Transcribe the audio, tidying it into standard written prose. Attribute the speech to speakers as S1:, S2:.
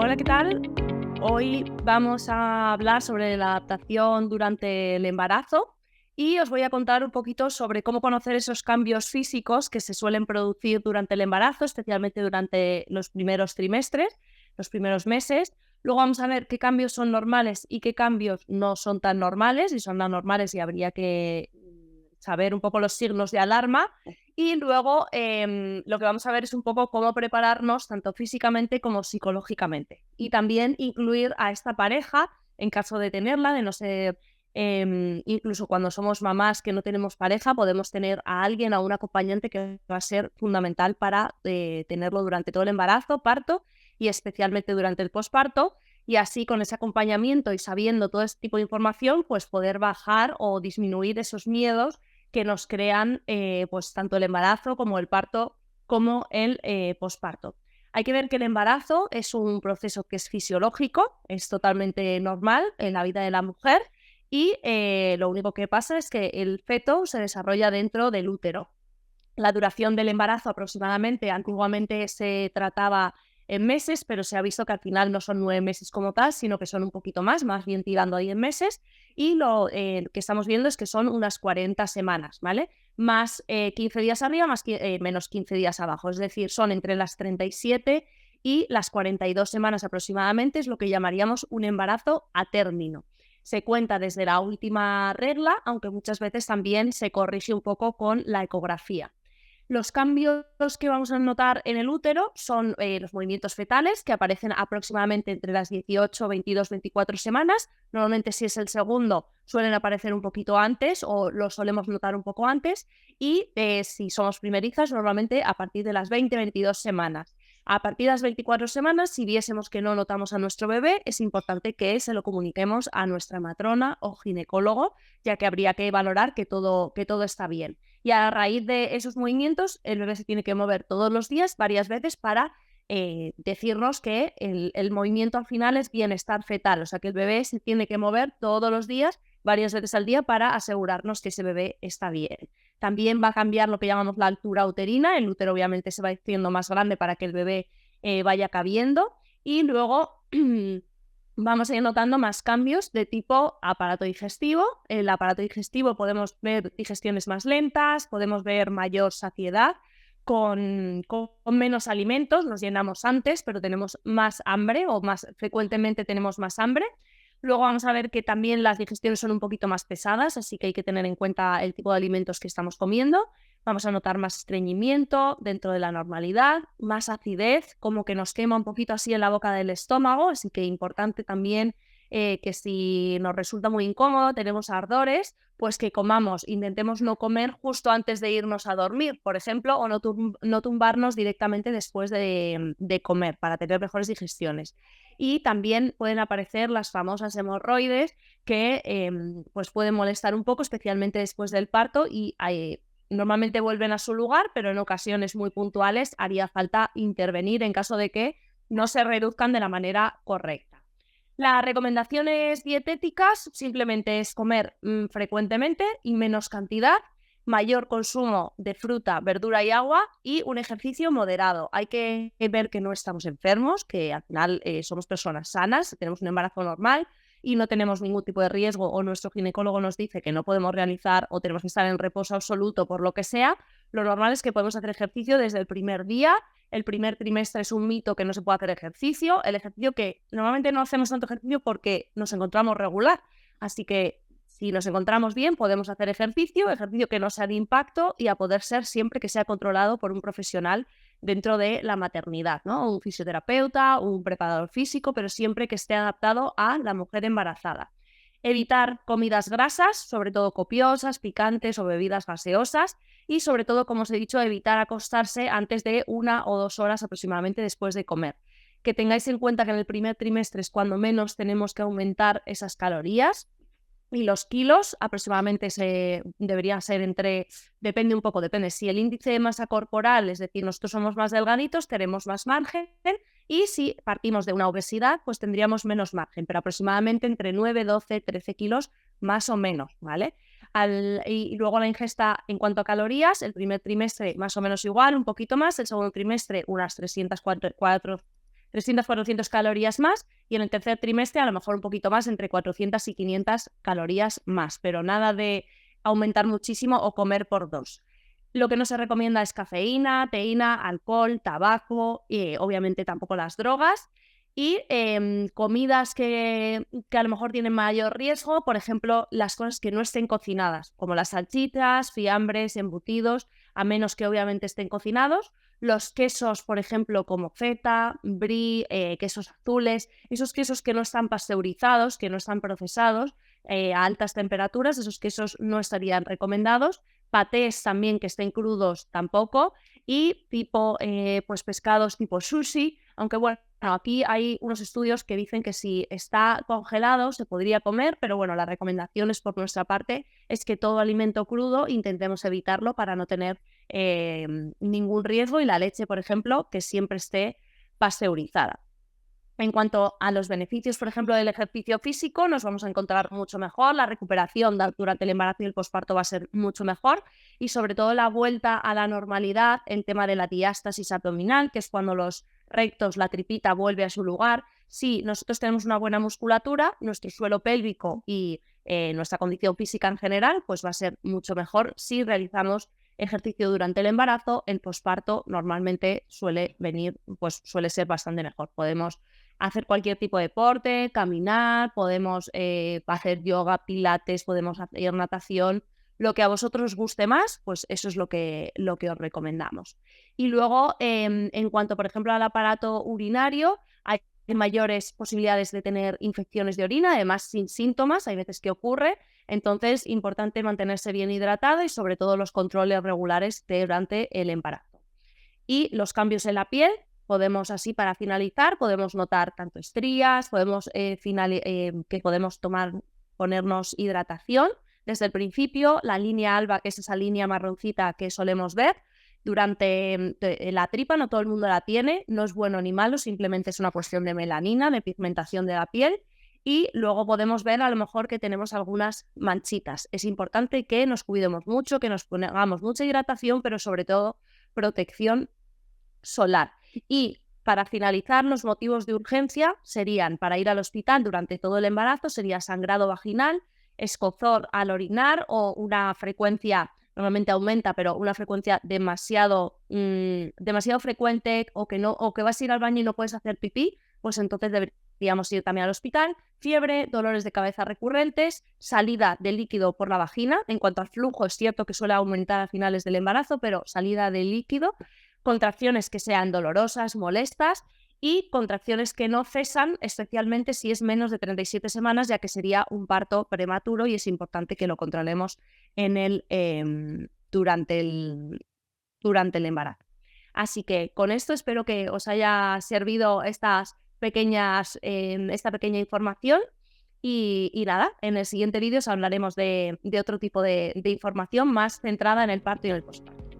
S1: Hola, ¿qué tal? Hoy vamos a hablar sobre la adaptación durante el embarazo y os voy a contar un poquito sobre cómo conocer esos cambios físicos que se suelen producir durante el embarazo, especialmente durante los primeros trimestres, los primeros meses. Luego vamos a ver qué cambios son normales y qué cambios no son tan normales, y son anormales y habría que saber un poco los signos de alarma. Y luego lo que vamos a ver es un poco cómo prepararnos tanto físicamente como psicológicamente. Y también incluir a esta pareja en caso de tenerla, de no ser, incluso cuando somos mamás que no tenemos pareja, podemos tener a alguien, a un acompañante que va a ser fundamental para tenerlo durante todo el embarazo, parto y especialmente durante el posparto. Y así con ese acompañamiento y sabiendo todo este tipo de información, pues poder bajar o disminuir esos miedos que nos crean pues tanto el embarazo como el parto como el posparto. Hay que ver que el embarazo es un proceso que es fisiológico, es totalmente normal en la vida de la mujer y lo único que pasa es que el feto se desarrolla dentro del útero. La duración del embarazo aproximadamente, antiguamente se trataba en meses, pero se ha visto que al final no son 9 meses como tal, sino que son un poquito más bien tirando ahí en meses, y lo que estamos viendo es que son unas 40 semanas, ¿vale? Más 15 días arriba, menos 15 días abajo, es decir, son entre las 37 y las 42 semanas aproximadamente, es lo que llamaríamos un embarazo a término. Se cuenta desde la última regla, aunque muchas veces también se corrige un poco con la ecografía. Los cambios que vamos a notar en el útero son los movimientos fetales, que aparecen aproximadamente entre las 18, 22, 24 semanas. Normalmente, si es el segundo, suelen aparecer un poquito antes o lo solemos notar un poco antes. Y si somos primerizas, normalmente a partir de las 20, 22 semanas. A partir de las 24 semanas, si viésemos que no notamos a nuestro bebé, es importante que se lo comuniquemos a nuestra matrona o ginecólogo, ya que habría que valorar que todo está bien. Y a raíz de esos movimientos, el bebé se tiene que mover todos los días, varias veces, para decirnos que el movimiento al final es bienestar fetal. O sea, que el bebé se tiene que mover todos los días, varias veces al día, para asegurarnos que ese bebé está bien. También va a cambiar lo que llamamos la altura uterina. El útero obviamente se va haciendo más grande para que el bebé vaya cabiendo. Y luego vamos a ir notando más cambios de tipo aparato digestivo. El aparato digestivo podemos ver digestiones más lentas, podemos ver mayor saciedad, con menos alimentos, nos llenamos antes, pero tenemos más hambre o más frecuentemente tenemos más hambre. Luego vamos a ver que también las digestiones son un poquito más pesadas, así que hay que tener en cuenta el tipo de alimentos que estamos comiendo. Vamos a notar más estreñimiento dentro de la normalidad, más acidez, como que nos quema un poquito así en la boca del estómago, así que importante también que si nos resulta muy incómodo, tenemos ardores, pues que comamos, intentemos no comer justo antes de irnos a dormir, por ejemplo, o no tumbarnos directamente después de comer para tener mejores digestiones. Y también pueden aparecer las famosas hemorroides que pues pueden molestar un poco, especialmente después del parto y normalmente vuelven a su lugar, pero en ocasiones muy puntuales haría falta intervenir en caso de que no se reduzcan de la manera correcta. Las recomendaciones dietéticas simplemente es comer frecuentemente y menos cantidad, mayor consumo de fruta, verdura y agua y un ejercicio moderado. Hay que ver que no estamos enfermos, que al final somos personas sanas, tenemos un embarazo normal y no tenemos ningún tipo de riesgo, o nuestro ginecólogo nos dice que no podemos realizar o tenemos que estar en reposo absoluto por lo que sea. Lo normal es que podemos hacer ejercicio desde el primer día. El primer trimestre es un mito que no se puede hacer ejercicio. El ejercicio que normalmente no hacemos tanto ejercicio porque nos encontramos regular. Así que si nos encontramos bien, podemos hacer ejercicio que no sea de impacto y a poder ser siempre que sea controlado por un profesional dentro de la maternidad, ¿no? Un fisioterapeuta, un preparador físico, pero siempre que esté adaptado a la mujer embarazada. Evitar comidas grasas, sobre todo copiosas, picantes o bebidas gaseosas, y sobre todo, como os he dicho, evitar acostarse antes de 1 o 2 horas aproximadamente después de comer. Que tengáis en cuenta que en el primer trimestre es cuando menos tenemos que aumentar esas calorías, y los kilos aproximadamente deberían ser depende si el índice de masa corporal, es decir, nosotros somos más delgaditos, tenemos más margen, y si partimos de una obesidad, pues tendríamos menos margen, pero aproximadamente entre 9, 12, 13 kilos más o menos, ¿vale? Y luego la ingesta en cuanto a calorías, el primer trimestre más o menos igual, un poquito más, el segundo trimestre unas 300, 300, 400 calorías más, y en el tercer trimestre a lo mejor un poquito más, entre 400 y 500 calorías más, pero nada de aumentar muchísimo o comer por 2. Lo que no se recomienda es cafeína, teína, alcohol, tabaco y obviamente tampoco las drogas. Y comidas que a lo mejor tienen mayor riesgo, por ejemplo, las cosas que no estén cocinadas, como las salchichas, fiambres, embutidos, a menos que obviamente estén cocinados. Los quesos, por ejemplo, como feta, brie, quesos azules, esos quesos que no están pasteurizados, que no están procesados a altas temperaturas, esos quesos no estarían recomendados. Patés también que estén crudos tampoco. Y tipo, pues pescados tipo sushi, aunque bueno, aquí hay unos estudios que dicen que si está congelado se podría comer, pero bueno, las recomendaciones por nuestra parte es que todo alimento crudo intentemos evitarlo para no tener ningún riesgo, y la leche, por ejemplo, que siempre esté pasteurizada. En cuanto a los beneficios, por ejemplo, del ejercicio físico, nos vamos a encontrar mucho mejor, la recuperación durante el embarazo y el posparto va a ser mucho mejor, y sobre todo la vuelta a la normalidad, el tema de la diástasis abdominal, que es cuando los rectos, la tripita vuelve a su lugar. Si nosotros tenemos una buena musculatura, nuestro suelo pélvico y nuestra condición física en general, pues va a ser mucho mejor si realizamos ejercicio durante el embarazo. El posparto normalmente suele venir, pues suele ser bastante mejor. Podemos hacer cualquier tipo de deporte, caminar, podemos hacer yoga, pilates, podemos hacer natación, lo que a vosotros os guste más, pues eso es lo que os recomendamos. Y luego, en cuanto, por ejemplo, al aparato urinario, hay mayores posibilidades de tener infecciones de orina, además sin síntomas, hay veces que ocurre. Entonces, importante mantenerse bien hidratado y sobre todo los controles regulares durante el embarazo. Y los cambios en la piel, podemos así, para finalizar, podemos notar tanto estrías, podemos que podemos ponernos hidratación desde el principio, la línea alba, que es esa línea marroncita que solemos ver durante la tripa, no todo el mundo la tiene, no es bueno ni malo, simplemente es una cuestión de melanina, de pigmentación de la piel. Y luego podemos ver a lo mejor que tenemos algunas manchitas. Es importante que nos cuidemos mucho, que nos pongamos mucha hidratación, pero sobre todo protección solar. Y para finalizar, los motivos de urgencia serían para ir al hospital durante todo el embarazo, sería sangrado vaginal, escozor al orinar o una frecuencia, normalmente aumenta, pero una frecuencia demasiado frecuente, o que vas a ir al baño y no puedes hacer pipí, pues entonces deberíamos ir también al hospital. Fiebre, dolores de cabeza recurrentes, salida de líquido por la vagina. En cuanto al flujo, es cierto que suele aumentar a finales del embarazo, pero salida de líquido, contracciones que sean dolorosas, molestas, y contracciones que no cesan, especialmente si es menos de 37 semanas, ya que sería un parto prematuro y es importante que lo controlemos durante el embarazo. Así que con esto espero que os haya servido esta pequeña información, y nada, en el siguiente vídeo os hablaremos de otro tipo de información más centrada en el parto y en el posparto.